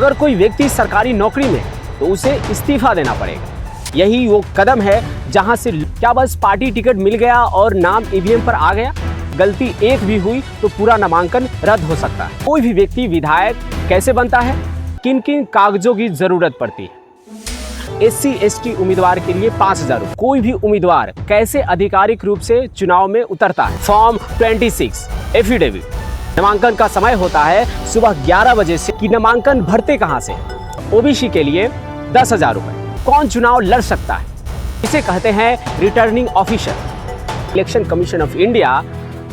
अगर कोई व्यक्ति सरकारी नौकरी में तो उसे इस्तीफा देना पड़ेगा। यही वो कदम है जहां से क्या बस पार्टी टिकट मिल गया और नाम ईवीएम पर आ गया, गलती एक भी हुई तो पूरा नामांकन रद्द हो सकता है। कोई भी व्यक्ति विधायक कैसे बनता है, किन किन कागजों की जरूरत पड़ती है। SC/ST उम्मीदवार के लिए 5,000 रुपये। कोई भी उम्मीदवार कैसे आधिकारिक रूप से चुनाव में उतरता है। Form 26 affidavit. नामांकन का समय होता है सुबह 11 बजे से। कि नामांकन भरते कहां से। OBC के लिए 10,000 रुपये। कौन चुनाव लड़ सकता है, इसे कहते हैं returning officer. Election commission of India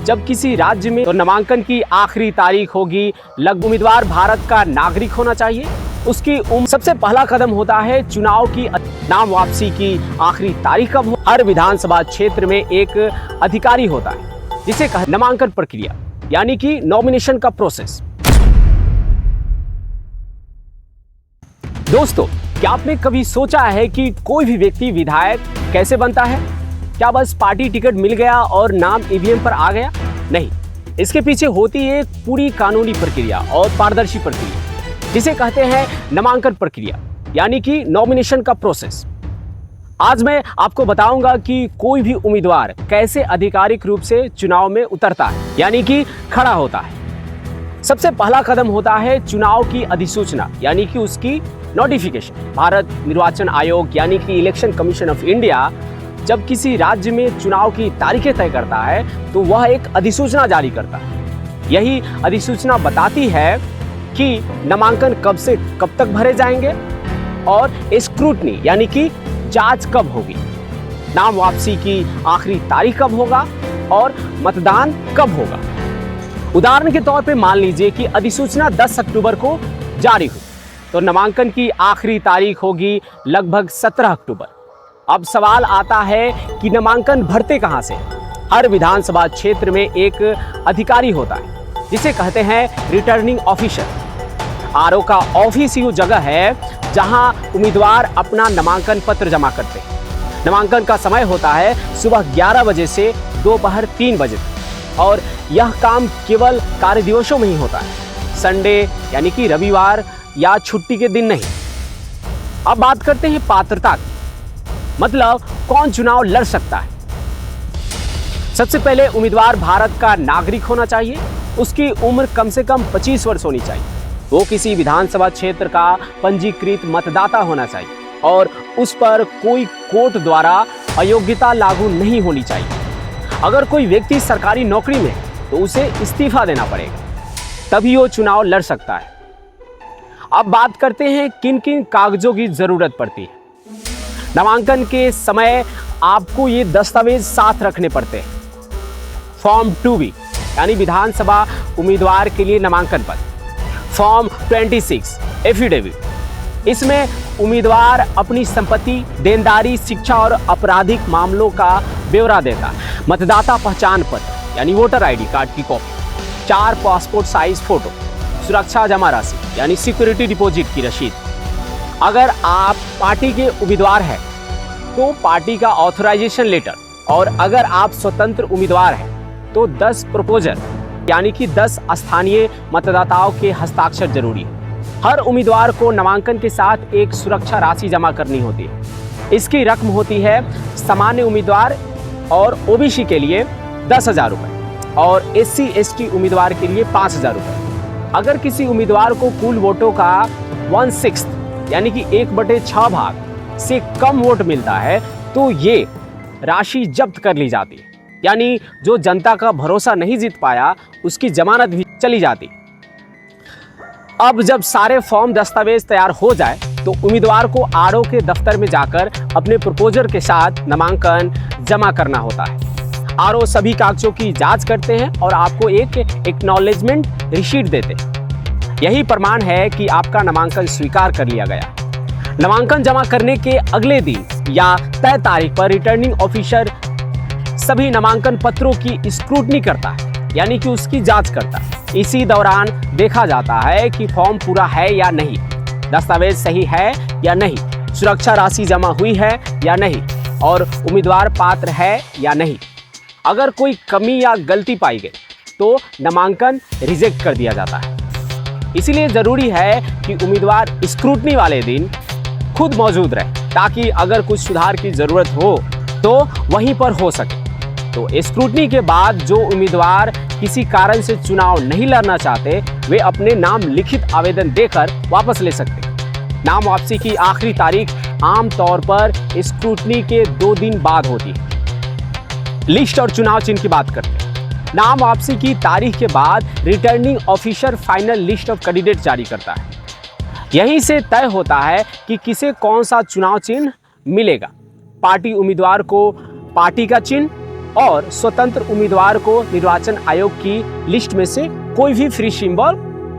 जब किसी राज्य में तो नामांकन की आखिरी तारीख होगी। उम्मीदवार भारत का नागरिक होना चाहिए। उसकी उम्र। सबसे पहला कदम होता है चुनाव की नाम वापसी की आखिरी तारीख कब हो। हर विधानसभा क्षेत्र में एक अधिकारी होता है जिसे कहते नामांकन प्रक्रिया, यानी कि नॉमिनेशन का प्रोसेस। दोस्तों, क्या आपने कभी सोचा है कि कोई भी व्यक्ति विधायक कैसे बनता है। क्या बस पार्टी टिकट मिल गया और नाम ईवीएम पर आ गया। नहीं, इसके पीछे होती है एक पूरी कानूनी प्रक्रिया और पारदर्शी प्रक्रिया जिसे कहते हैं नामांकन प्रक्रिया, यानी कि नॉमिनेशन का प्रोसेस। आज मैं आपको बताऊंगा कि कोई भी उम्मीदवार कैसे आधिकारिक रूप से चुनाव में उतरता है, यानी कि खड़ा होता है। सबसे पहला कदम होता है चुनाव की अधिसूचना, यानी कि उसकी नोटिफिकेशन। भारत निर्वाचन आयोग यानी कि इलेक्शन कमीशन ऑफ इंडिया जब किसी राज्य में चुनाव की तारीखें तय करता है तो वह एक अधिसूचना जारी करता है। यही अधिसूचना बताती है कि नामांकन कब से कब तक भरे जाएंगे और स्क्रूटनी यानी कि जांच कब होगी, नाम वापसी की आखिरी तारीख कब होगा और मतदान कब होगा। उदाहरण के तौर पे मान लीजिए कि अधिसूचना 10 अक्टूबर को जारी हुई तो नामांकन की आखिरी तारीख होगी लगभग 17 अक्टूबर। अब सवाल आता है कि नामांकन भरते कहां से। हर विधानसभा क्षेत्र में एक अधिकारी होता है जिसे कहते हैं रिटर्निंग ऑफिसर। RO का ऑफिस ही वो जगह है जहां उम्मीदवार अपना नामांकन पत्र जमा करते हैं। नामांकन का समय होता है सुबह 11 बजे से दोपहर 3 बजे तक और यह काम केवल कार्य दिवसों में ही होता है, संडे यानी कि रविवार या छुट्टी के दिन नहीं। अब बात करते हैं पात्रता की, मतलब कौन चुनाव लड़ सकता है। सबसे पहले उम्मीदवार भारत का नागरिक होना चाहिए। उसकी उम्र कम से कम 25 वर्ष होनी चाहिए। वो किसी विधानसभा क्षेत्र का पंजीकृत मतदाता होना चाहिए और उस पर कोई कोर्ट द्वारा अयोग्यता लागू नहीं होनी चाहिए। अगर कोई व्यक्ति सरकारी नौकरी में तो उसे इस्तीफा देना पड़ेगा, तभी वो चुनाव लड़ सकता है। अब बात करते हैं किन किन कागजों की जरूरत पड़ती है। नामांकन के समय आपको ये दस्तावेज साथ रखने पड़ते हैं। फॉर्म 2B यानी विधानसभा उम्मीदवार के लिए नामांकन पत्र। Form 26 affidavit. इसमें उम्मीदवार अपनी संपत्ति, देनदारी, शिक्षा और आपराधिक मामलों का ब्यौरा देता है। मतदाता पहचान पत्र यानी वोटर ID कार्ड की कॉपी। 4 passport size photo. सुरक्षा जमा राशि यानी सिक्योरिटी डिपॉजिट की रसीद। अगर आप पार्टी के उम्मीदवार हैं तो पार्टी का ऑथराइजेशन लेटर, और अगर आप स्वतंत्र उम्मीदवार हैं तो 10 प्रपोजल यानी कि 10 स्थानीय मतदाताओं के हस्ताक्षर जरूरी है। हर उम्मीदवार को नामांकन के साथ एक सुरक्षा राशि जमा करनी होती है। इसकी रकम होती है सामान्य उम्मीदवार और OBC के लिए 10,000 रुपये और SC/ST उम्मीदवार के लिए 5,000 रुपये। अगर किसी उम्मीदवार को कुल वोटों का 1/6 यानी कि 1/6 भाग से कम वोट मिलता है तो ये राशि जब्त कर ली जाती है, यानी जो जनता का भरोसा नहीं जीत पाया उसकी जमानत भी चली जाती। अब जब सारे फॉर्म दस्तावेज तैयार हो जाए तो उम्मीदवार को RO के दफ्तर में जाकर अपने प्रपोजल के साथ नामांकन जमा करना होता है। RO सभी कागजों की जांच करते हैं और आपको एक एक्नॉलेजमेंट रिसीट देते हैं। यही प्रमाण है कि आपका नामांकन स्वीकार कर लिया गया। नामांकन जमा करने के अगले दिन या तय तारीख पर रिटर्निंग ऑफिसर सभी नामांकन पत्रों की स्क्रूटनी करता है, यानी कि उसकी जांच करता है। इसी दौरान देखा जाता है कि फॉर्म पूरा है या नहीं, दस्तावेज सही है या नहीं, सुरक्षा राशि जमा हुई है या नहीं और उम्मीदवार पात्र है या नहीं। अगर कोई कमी या गलती पाई गई तो नामांकन रिजेक्ट कर दिया जाता है। इसीलिए जरूरी है कि उम्मीदवार स्क्रूटनी वाले दिन खुद मौजूद रहे, ताकि अगर कुछ सुधार की जरूरत हो तो वहीं पर हो सके। तो स्क्रूटनी के बाद जो उम्मीदवार किसी कारण से चुनाव नहीं लड़ना चाहते, वे अपने नाम लिखित आवेदन देकर वापस ले सकते। नाम वापसी की आखिरी तारीख आमतौर पर स्क्रूटनी के 2 दिन बाद होती है। लिस्ट और चुनाव चिन्ह की बात करते हैं। नाम वापसी की तारीख के बाद returning officer final list of candidate जारी करता है। यहीं से तय होता है कि किसे कौन सा चुनाव चिन्ह मिलेगा। पार्टी उम्मीदवार को पार्टी का चिन्ह और स्वतंत्र उम्मीदवार को निर्वाचन आयोग की लिस्ट में से कोई भी फ्री सिंबल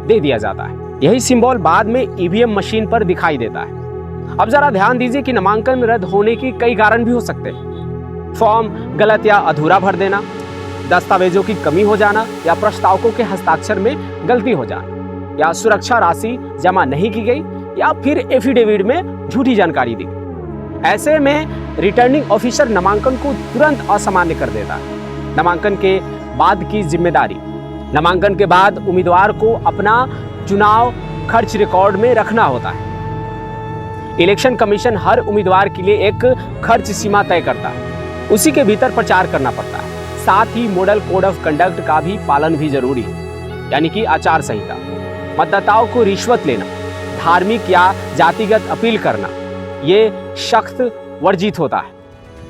दे दिया जाता है। यही सिंबल बाद में ईवीएम मशीन पर दिखाई देता है। अब जरा ध्यान दीजिए कि नामांकन रद्द होने की कई कारण भी हो सकते हैं। फॉर्म गलत या अधूरा भर देना, दस्तावेजों की कमी हो जाना, या प्रस्तावकों के हस्ताक्षर में गलती हो जाना, या सुरक्षा राशि जमा नहीं की गई, या फिर एफिडेविट में झूठी जानकारी दी गई। ऐसे में रिटर्निंग ऑफिसर नामांकन को तुरंत असामान्य कर देता है। नामांकन के बाद की जिम्मेदारी। नामांकन के बाद उम्मीदवार को अपना चुनाव खर्च रिकॉर्ड में रखना होता है। इलेक्शन कमीशन हर उम्मीदवार के लिए एक खर्च सीमा तय करता है, उसी के भीतर प्रचार करना पड़ता है। साथ ही मॉडल कोड ऑफ कंडक्ट का भी पालन भी जरूरी है, यानी कि आचार संहिता। मतदाताओं को रिश्वत लेना, धार्मिक या जातिगत अपील करना, ये सख्त वर्जित होता है।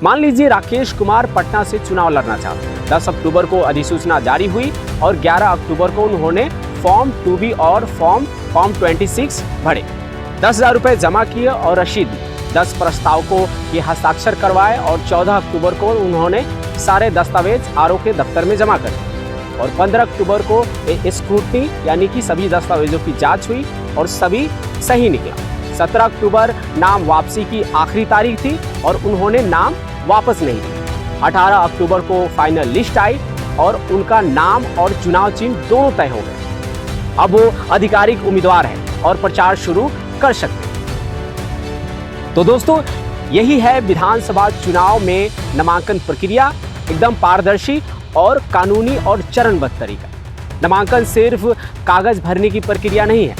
मान लीजिए राकेश कुमार पटना से चुनाव लड़ना चाहते हैं। 10 अक्टूबर को अधिसूचना जारी हुई और 11 अक्टूबर को उन्होंने फॉर्म 2B और फॉर्म 26 भरे। 10,000 रुपए जमा किए और रसीद दी। 10 प्रस्तावकों के हस्ताक्षर करवाए और 14 अक्टूबर को उन्होंने सारे दस्तावेज आरओ के दफ्तर में जमा करे और 15 अक्टूबर को स्क्रूटनी यानी कि सभी दस्तावेजों की जांच हुई और सभी सही निकला। 17 अक्टूबर नाम वापसी की आखिरी तारीख थी और उन्होंने नाम वापस नहीं दिया। 18 अक्टूबर को फाइनल लिस्ट आई और उनका नाम और चुनाव चिन्ह दोनों तय हो गए। अब वो आधिकारिक उम्मीदवार हैं और प्रचार शुरू कर सकते हैं। तो दोस्तों, यही है विधानसभा चुनाव में नामांकन प्रक्रिया, एकदम पारदर्शी और कानूनी और चरणबद्ध तरीका। नामांकन सिर्फ कागज भरने की प्रक्रिया नहीं है,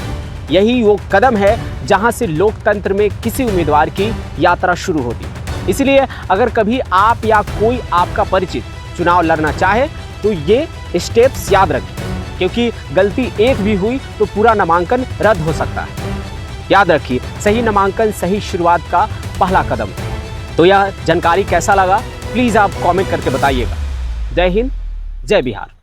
यही वो कदम है जहां से लोकतंत्र में किसी उम्मीदवार की यात्रा शुरू होती है। इसलिए अगर कभी आप या कोई आपका परिचित चुनाव लड़ना चाहे तो ये स्टेप्स याद रखें, क्योंकि गलती एक भी हुई तो पूरा नामांकन रद्द हो सकता है। याद रखिए, सही नामांकन सही शुरुआत का पहला कदम है। तो यह जानकारी कैसा लगा, प्लीज़ आप कमेंट करके बताइएगा। जय हिंद, जय बिहार।